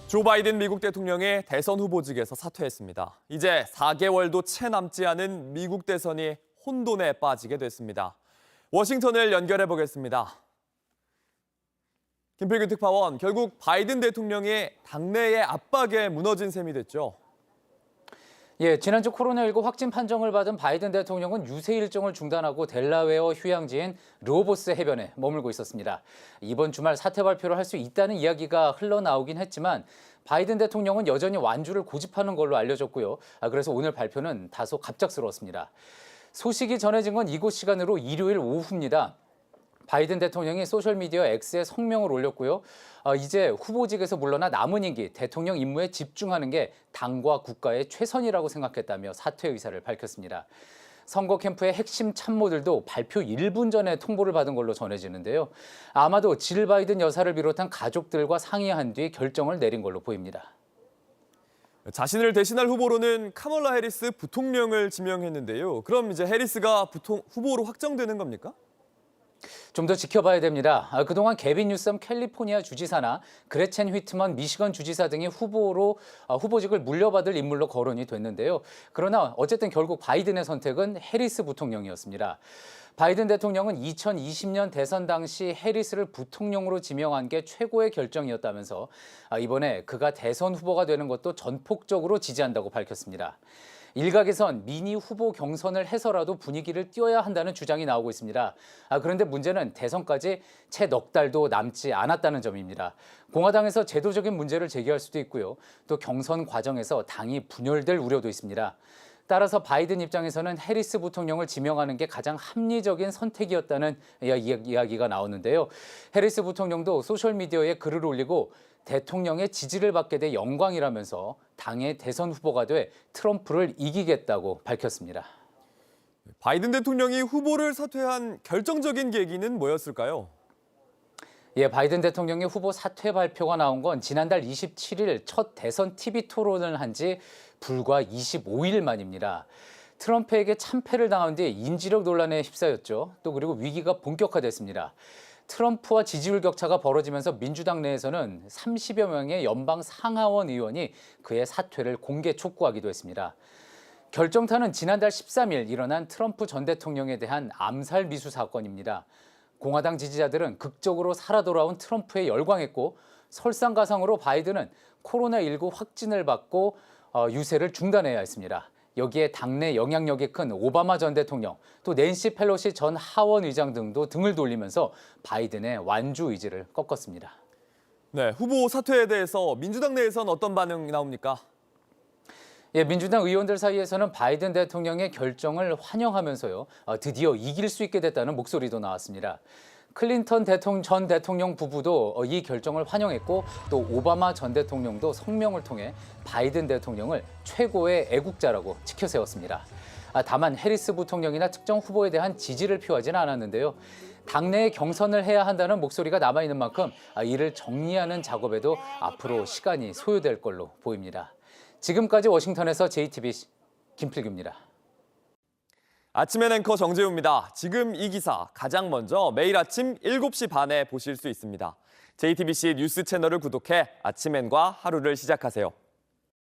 조 바이든 미국 대통령이 대선 후보직에서 사퇴했습니다. 이제 4개월도 채 남지 않은 미국 대선이 혼돈에 빠지게 됐습니다. 워싱턴을 연결해 보겠습니다. 김필규 특파원, 결국 바이든 대통령이 당내의 압박에 무너진 셈이 됐죠. 지난주 코로나19 확진 판정을 받은 바이든 대통령은 유세 일정을 중단하고 델라웨어 휴양지인 르호보스 해변에 머물고 있었습니다. 이번 주말 사퇴 발표를 할 수 있다는 이야기가 흘러나오긴 했지만 바이든 대통령은 여전히 완주를 고집하는 걸로 알려졌고요. 그래서 오늘 발표는 다소 갑작스러웠습니다. 소식이 전해진 건 이곳 시간으로 일요일 오후입니다. 바이든 대통령이 소셜미디어 X에 성명을 올렸고요. 이제 후보직에서 물러나 남은 임기 대통령 임무에 집중하는 게 당과 국가의 최선이라고 생각했다며 사퇴 의사를 밝혔습니다. 선거 캠프의 핵심 참모들도 발표 1분 전에 통보를 받은 걸로 전해지는데요. 아마도 질 바이든 여사를 비롯한 가족들과 상의한 뒤 결정을 내린 걸로 보입니다. 자신을 대신할 후보로는 카멀라 해리스 부통령을 지명했는데요. 그럼 이제 해리스가 후보로 확정되는 겁니까? 좀 더 지켜봐야 됩니다. 그동안 개빈 뉴섬 캘리포니아 주지사나 그레첸 휘트먼 미시건 주지사 등이 후보직을 물려받을 인물로 거론이 됐는데요. 그러나 어쨌든 결국 바이든의 선택은 해리스 부통령이었습니다. 바이든 대통령은 2020년 대선 당시 해리스를 부통령으로 지명한 게 최고의 결정이었다면서 이번에 그가 대선 후보가 되는 것도 전폭적으로 지지한다고 밝혔습니다. 일각에선 미니 후보 경선을 해서라도 분위기를 띄워야 한다는 주장이 나오고 있습니다. 그런데 문제는 대선까지 채 넉 달도 남지 않았다는 점입니다. 공화당에서 제도적인 문제를 제기할 수도 있고요. 또 경선 과정에서 당이 분열될 우려도 있습니다. 따라서 바이든 입장에서는 해리스 부통령을 지명하는 게 가장 합리적인 선택이었다는 이야기가 나오는데요. 해리스 부통령도 소셜미디어에 글을 올리고 대통령의 지지를 받게 돼 영광이라면서 당의 대선 후보가 돼 트럼프를 이기겠다고 밝혔습니다. 바이든 대통령이 후보를 사퇴한 결정적인 계기는 뭐였을까요? 바이든 대통령의 후보 사퇴 발표가 나온 건 지난달 27일 첫 대선 TV 토론을 한 지 불과 25일 만입니다. 트럼프에게 참패를 당한 뒤 인지력 논란에 휩싸였죠. 또 그리고 위기가 본격화됐습니다. 트럼프와 지지율 격차가 벌어지면서 민주당 내에서는 30여 명의 연방 상하원 의원이 그의 사퇴를 공개 촉구하기도 했습니다. 결정타는 지난달 13일 일어난 트럼프 전 대통령에 대한 암살 미수 사건입니다. 공화당 지지자들은 극적으로 살아 돌아온 트럼프에 열광했고 설상가상으로 바이든은 코로나19 확진을 받고 유세를 중단해야 했습니다. 여기에 당내 영향력이 큰 오바마 전 대통령, 또 낸시 펠로시 전 하원 의장 등도 등을 돌리면서 바이든의 완주 의지를 꺾었습니다. 네, 후보 사퇴에 대해서 민주당 내에선 어떤 반응이 나옵니까? 민주당 의원들 사이에서는 바이든 대통령의 결정을 환영하면서요, 드디어 이길 수 있게 됐다는 목소리도 나왔습니다. 클린턴 전 대통령 부부도 이 결정을 환영했고 또 오바마 전 대통령도 성명을 통해 바이든 대통령을 최고의 애국자라고 치켜세웠습니다. 다만 해리스 부통령이나 특정 후보에 대한 지지를 표하지는 않았는데요. 당내에 경선을 해야 한다는 목소리가 남아있는 만큼 이를 정리하는 작업에도 앞으로 시간이 소요될 걸로 보입니다. 지금까지 워싱턴에서 JTBC 김필규입니다. 아침엔 앵커 정재우입니다. 지금 이 기사 가장 먼저 매일 아침 7시 반에 보실 수 있습니다. JTBC 뉴스 채널을 구독해 아침엔과 하루를 시작하세요.